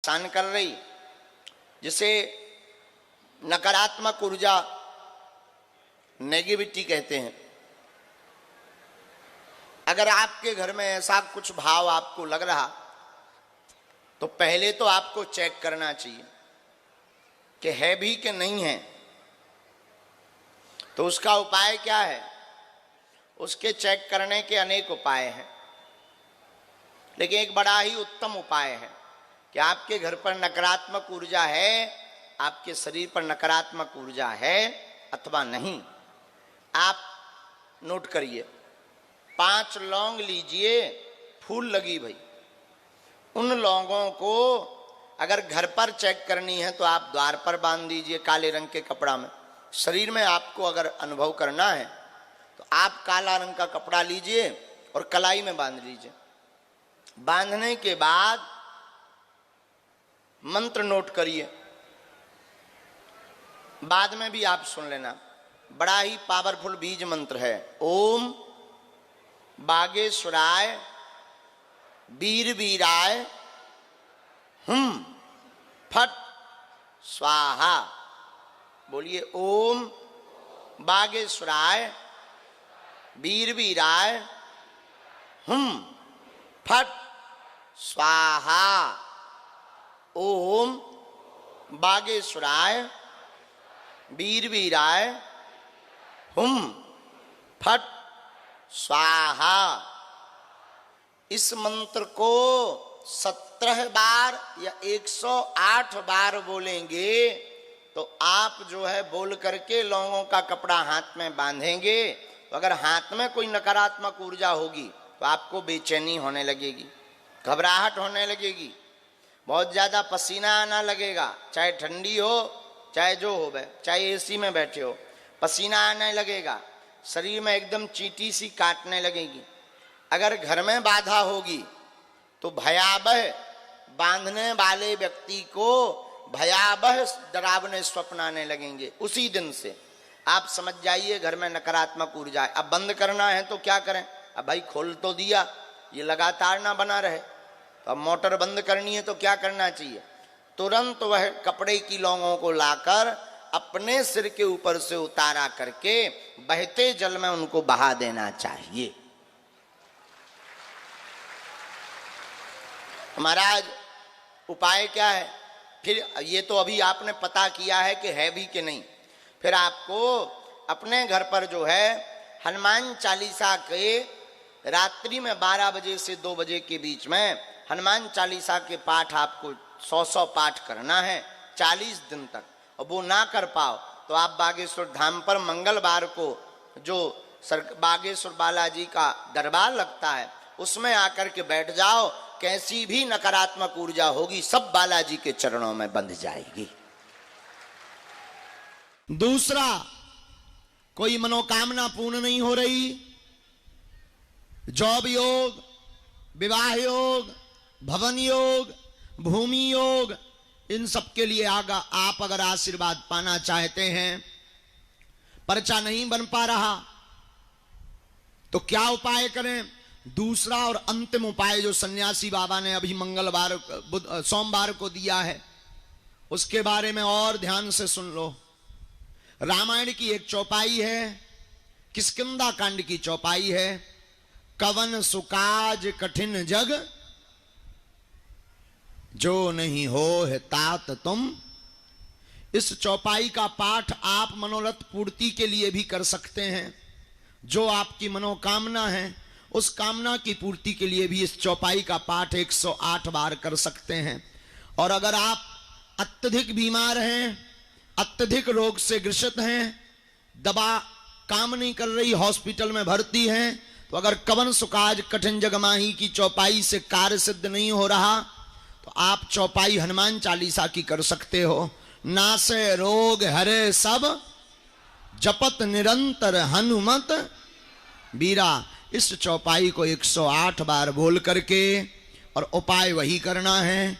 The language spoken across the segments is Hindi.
नुकसान कर रही, जिसे नकारात्मक ऊर्जा नेगेटिविटी कहते हैं। अगर आपके घर में ऐसा कुछ भाव आपको लग रहा तो पहले तो आपको चेक करना चाहिए कि है भी कि नहीं है। तो उसका उपाय क्या है? उसके चेक करने के अनेक उपाय हैं, लेकिन एक बड़ा ही उत्तम उपाय है कि आपके घर पर नकारात्मक ऊर्जा है, आपके शरीर पर नकारात्मक ऊर्जा है अथवा नहीं। आप नोट करिए, 5 लौंग लीजिए, फूल लगी भाई। उन लौंगों को अगर घर पर चेक करनी है तो आप द्वार पर बांध दीजिए काले रंग के कपड़ा में। शरीर में आपको अगर अनुभव करना है तो आप काला रंग का कपड़ा लीजिए और कलाई में बांध लीजिए। बांधने के बाद मंत्र नोट करिए, बाद में भी आप सुन लेना। बड़ा ही पावरफुल बीज मंत्र है। ओम बागेश्वराय वीर वीराय फट स्वाहा। बोलिए, ओम बागेश्वराय वीर वीराय फट स्वाहा। ओम बागेश्वराय वीर वीराय फट स्वाहा। इस मंत्र को 17 बार या 108 बार बोलेंगे तो आप जो है बोल करके लौंगों का कपड़ा हाथ में बांधेंगे। तो अगर हाथ में कोई नकारात्मक ऊर्जा होगी तो आपको बेचैनी होने लगेगी, घबराहट होने लगेगी, बहुत ज्यादा पसीना आना लगेगा, चाहे ठंडी हो चाहे जो हो, चाहे एसी में बैठे हो, पसीना आने लगेगा, शरीर में एकदम चींटी सी काटने लगेगी। अगर घर में बाधा होगी तो भयावह, बांधने वाले व्यक्ति को भयावह डरावने स्वप्न आने लगेंगे। उसी दिन से आप समझ जाइए घर में नकारात्मक ऊर्जा है। अब बंद करना है तो क्या करें? अब भाई खोल तो दिया, ये लगातार ना बना रहे, तो अब मोटर बंद करनी है तो क्या करना चाहिए? तुरंत वह कपड़े की लौंगों को लाकर अपने सिर के ऊपर से उतारा करके बहते जल में उनको बहा देना चाहिए। महाराज उपाय क्या है? फिर ये तो अभी आपने पता किया है कि है भी कि नहीं। फिर आपको अपने घर पर जो है हनुमान चालीसा के रात्रि में 12 बजे से 2 बजे के बीच में हनुमान चालीसा के पाठ आपको 100 पाठ करना है 40 दिन तक। और वो ना कर पाओ तो आप बागेश्वर धाम पर मंगलवार को जो बागेश्वर बालाजी का दरबार लगता है उसमें आकर के बैठ जाओ। कैसी भी नकारात्मक ऊर्जा होगी सब बालाजी के चरणों में बंध जाएगी। दूसरा, कोई मनोकामना पूर्ण नहीं हो रही, जॉब योग, विवाह योग, भवन योग, भूमि योग, इन सब के लिए आप अगर आशीर्वाद पाना चाहते हैं, पर्चा नहीं बन पा रहा तो क्या उपाय करें? दूसरा और अंतिम उपाय जो सन्यासी बाबा ने अभी सोमवार को दिया है उसके बारे में और ध्यान से सुन लो। रामायण की एक चौपाई है, किष्किंधा कांड की चौपाई है। कवन सुकाज कठिन जग जो नहीं हो है तात तुम। इस चौपाई का पाठ आप मनोरथ पूर्ति के लिए भी कर सकते हैं। जो आपकी मनोकामना है उस कामना की पूर्ति के लिए भी इस चौपाई का पाठ 108 बार कर सकते हैं। और अगर आप अत्यधिक बीमार हैं, अत्यधिक रोग से ग्रसित हैं, दवा काम नहीं कर रही, हॉस्पिटल में भर्ती हैं, तो अगर कवन सुकाज कठिन जगमाही की चौपाई से कार्य सिद्ध नहीं हो रहा तो आप चौपाई हनुमान चालीसा की कर सकते हो। नासे रोग हरे सब जपत निरंतर हनुमत बीरा। इस चौपाई को 108 बार बोल करके, और उपाय वही करना है।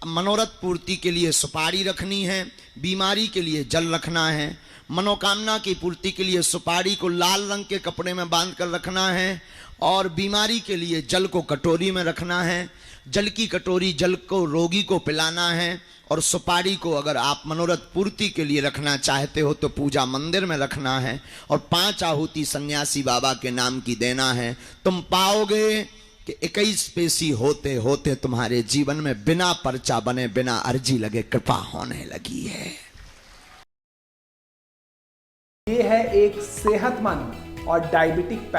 मनोरथ पूर्ति के लिए सुपारी रखनी है, बीमारी के लिए जल रखना है, मनोकामना की पूर्ति के लिए सुपारी को लाल रंग के कपड़े में बांध कर रखना है, और बीमारी के लिए जल को कटोरी में रखना है। जल की कटोरी जल को रोगी को पिलाना है, और सुपारी को अगर आप मनोरथ पूर्ति के लिए रखना चाहते हो तो पूजा मंदिर में रखना है, और 5 आहुति सन्यासी बाबा के नाम की देना है। तुम पाओगे कि 21 पेशी होते होते तुम्हारे जीवन में बिना पर्चा बने, बिना अर्जी लगे कृपा होने लगी है। ये है एक सेहतमंद और डायबिटिक